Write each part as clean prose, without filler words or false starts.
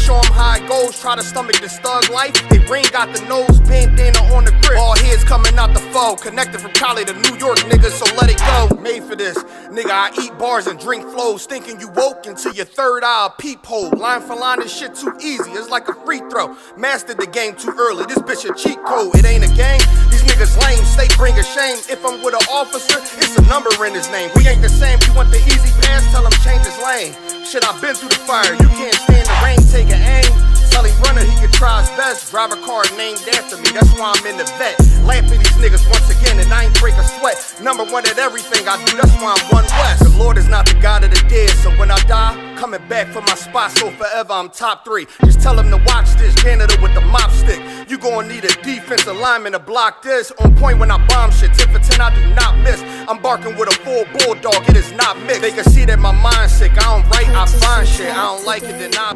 show them how it goes, try to stomach this thug life. They ring got the nose, bandana on the grip. All heads coming out the foe, connected from Cali to New York, niggas, so let it go. Made for this, nigga, I eat bars and drink flows, thinking you woke into your third eye a peephole. Line for line, this shit too easy, it's like a free throw. Mastered the game too early, this bitch a cheat code. It ain't a game, these niggas lame, stay bring a shame. If I'm with an officer, it's a number in his name. We ain't the same, you want the easy pass, tell him change his lane. Shit, I've been through the fire, you can't stand the rain, take an aim. Tell him runner, he can try his best. Drive a car named after me, that's why I'm in the vet. Lamping these niggas once again, and I ain't break a sweat. Number one at everything I do, that's why I'm one West. The Lord is not the God of the dead, so when I die, coming back for my spot, so forever I'm top 3. Just tell him to watch this, janitor with the mop stick. You gon' need a defensive lineman to block this. On point when I bomb shit, 10 for 10 I do not miss. I'm barking with a full bulldog, it is not mixed. They can see that my mind's sick, I don't write, I find shit. I don't like it, then I...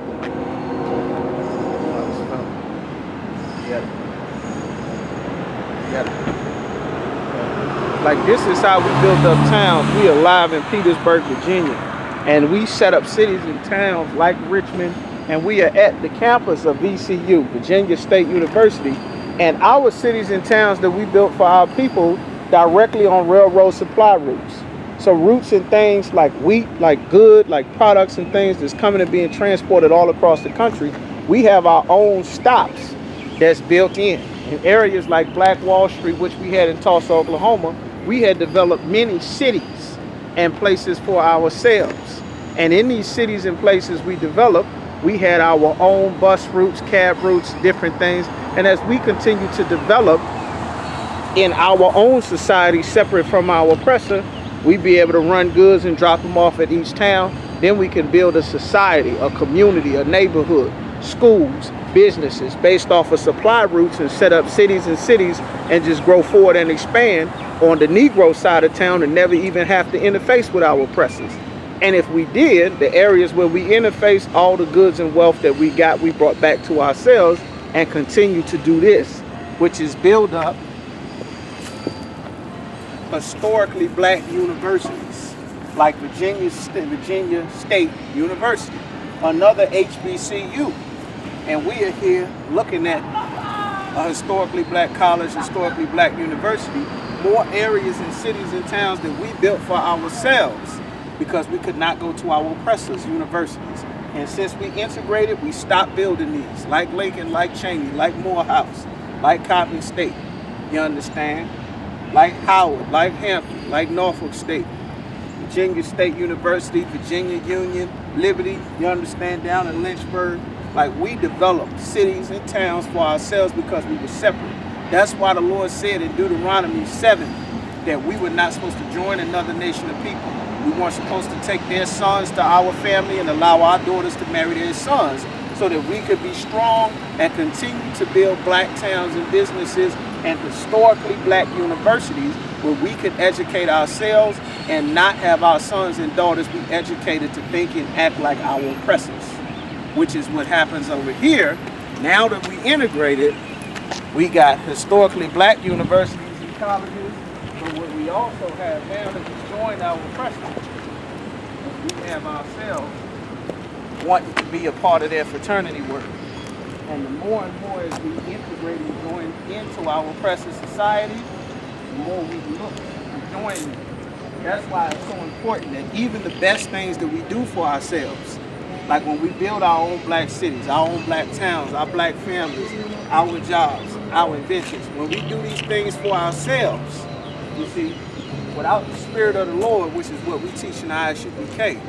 Like, this is how we built up towns. We are live in Petersburg, Virginia, and we set up cities and towns like Richmond, and we are at the campus of VCU, Virginia State University, and our cities and towns that we built for our people directly on railroad supply routes. So routes and things like wheat, like good, like products and things that's coming and being transported all across the country. We have our own stops that's built in areas like Black Wall Street, which we had in Tulsa, Oklahoma. We had developed many cities and places for ourselves. And in these cities and places we developed, we had our own bus routes, cab routes, different things. And as we continue to develop in our own society, separate from our oppressor, we be able to run goods and drop them off at each town. Then we can build a society, a community, a neighborhood, schools, businesses based off of supply routes, and set up cities and just grow forward and expand on the Negro side of town and never even have to interface with our oppressors. And if we did, the areas where we interface, all the goods and wealth that we got, we brought back to ourselves and continue to do this, which is build up historically black universities like Virginia State University, another HBCU. And we are here looking at a historically black college, historically black university, more areas and cities and towns that we built for ourselves because we could not go to our oppressors' universities. And since we integrated, we stopped building these, like Lincoln, like Cheney, like Morehouse, like Coppin State, you understand? Like Howard, like Hampton, like Norfolk State, Virginia State University, Virginia Union, Liberty, you understand, down in Lynchburg. Like, we developed cities and towns for ourselves because we were separate. That's why the Lord said in Deuteronomy 7 that we were not supposed to join another nation of people. We weren't supposed to take their sons to our family and allow our daughters to marry their sons, so that we could be strong and continue to build black towns and businesses and historically black universities where we could educate ourselves and not have our sons and daughters be educated to think and act like our oppressors. Which is what happens over here. Now that we integrated, we got historically black universities and colleges, but what we also have now that we joined our oppressors, we have ourselves wanting to be a part of their fraternity work. And the more and more as we integrate and join into our oppressor society, the more we look to join them. That's why it's so important that even the best things that we do for ourselves, like when we build our own black cities, our own black towns, our black families, our jobs, our inventions, when we do these things for ourselves, you see, without the spirit of the Lord, which is what we teach in I.S.U.P.K,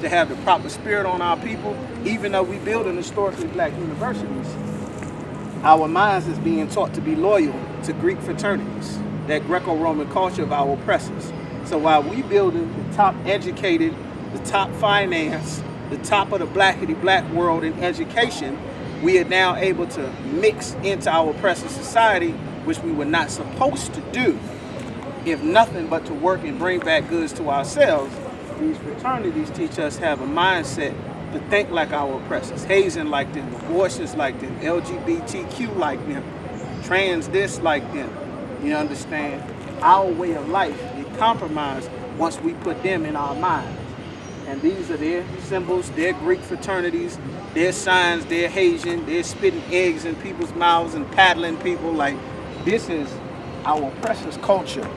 to have the proper spirit on our people, even though we build in historically black universities, our minds is being taught to be loyal to Greek fraternities, that Greco-Roman culture of our oppressors. So while we building the top educated, the top finance, the top of the blackity black world in education, we are now able to mix into our oppressive society, which we were not supposed to do, if nothing but to work and bring back goods to ourselves. These fraternities teach us to have a mindset to think like our oppressors, hazing like them, abortions like them, LGBTQ like them, trans this like them, you understand? Our way of life is compromised once we put them in our minds. And these are their symbols, their Greek fraternities, their signs, their Haitian, they're spitting eggs in people's mouths and paddling people. Like, this is our oppressors' culture.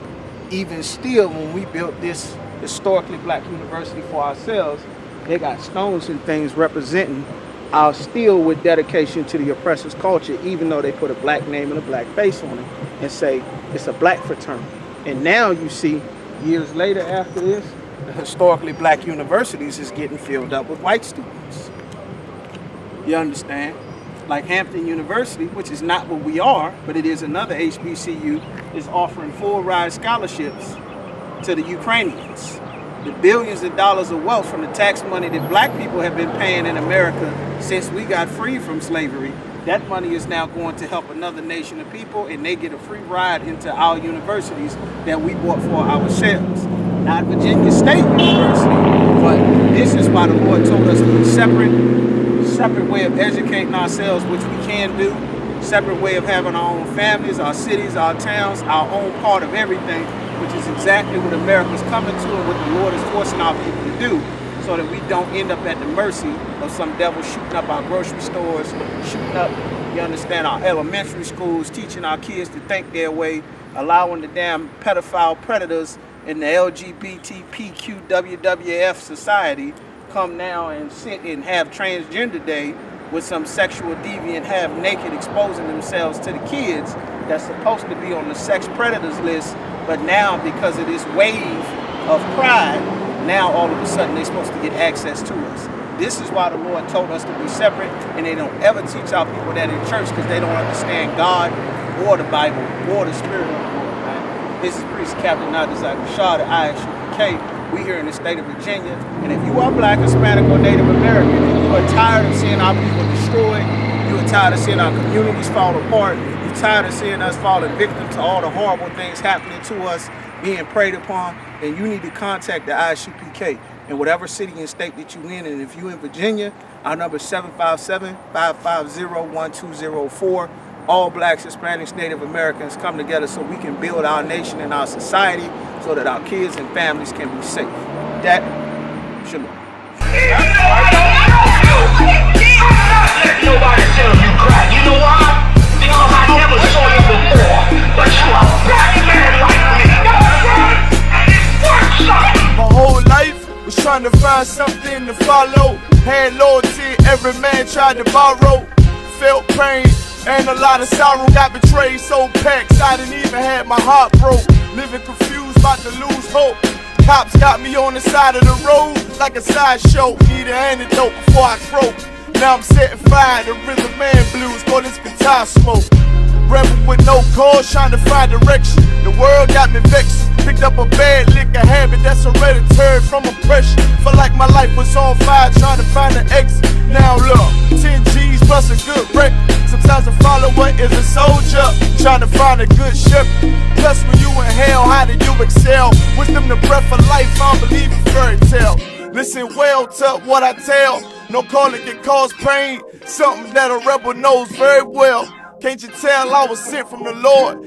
Even still, when we built this historically black university for ourselves, they got stones and things representing our steel with dedication to the oppressor's culture, even though they put a black name and a black face on it and say it's a black fraternity. And now you see, years later after this, the historically black universities is getting filled up with white students. You understand? Like Hampton University, which is not what we are, but it is another HBCU, is offering full ride scholarships to the Ukrainians. The billions of dollars of wealth from the tax money that black people have been paying in America since we got free from slavery, that money is now going to help another nation of people, and they get a free ride into our universities that we bought for ourselves. Not Virginia State University, but this is why the Lord told us to be separate way of educating ourselves, which we can do, separate way of having our own families, our cities, our towns, our own part of everything, which is exactly what America's coming to and what the Lord is forcing our people to do, so that we don't end up at the mercy of some devil shooting up our grocery stores, shooting up, you understand, our elementary schools, teaching our kids to think their way, allowing the damn pedophile predators in the LGBTQ WWF society come now and sit and have transgender day with some sexual deviant half naked exposing themselves to the kids that's supposed to be on the sex predators list, but now because of this wave of pride, now all of a sudden they're supposed to get access to us. This is why the Lord told us to be separate, and they don't ever teach our people that in church because they don't understand God or the Bible or the Spirit of the Lord, man. This is Priest Captain Nadazak Rashad at I.S.U.P.K. We here in the state of Virginia, and if you are black, Hispanic, or Native American, and you are tired of seeing our people destroyed, you are tired of seeing our communities fall apart, you're tired of seeing us falling victim to all the horrible things happening to us, being preyed upon, then you need to contact the I.S.U.P.K. in whatever city and state that you're in. And if you're in Virginia, our number is 757-550-1204. All blacks, Hispanics, Native Americans come together so we can build our nation and our society so that our kids and families can be safe. That, shalom. Nobody tell you crack. You know why? Because I never saw you before. But you a black man like me. And it works, son. My whole life was trying to find something to follow. Had loyalty, every man tried to borrow. Felt pain and a lot of sorrow. Got betrayed, sold packs, I didn't even have my heart broke. Living confused, about to lose hope. Cops got me on the side of the road like a sideshow. Need an antidote before I croak. Now I'm setting fire to rhythm man blues for this guitar smoke. Rebel with no cause, trying to find direction. The world got me vexed. Picked up a bad liquor habit that's hereditary from oppression. Felt like my life was on fire, trying to find an exit. Now look, 10 G's plus a good wreck. Sometimes a follower is a soldier, trying to find a good shepherd. Plus when you in hell, how do you excel? Wisdom the breath of life, I don't believe in fairy tale. Listen well to what I tell. No calling can cause pain, something that a rebel knows very well. Can't you tell I was sent from the Lord?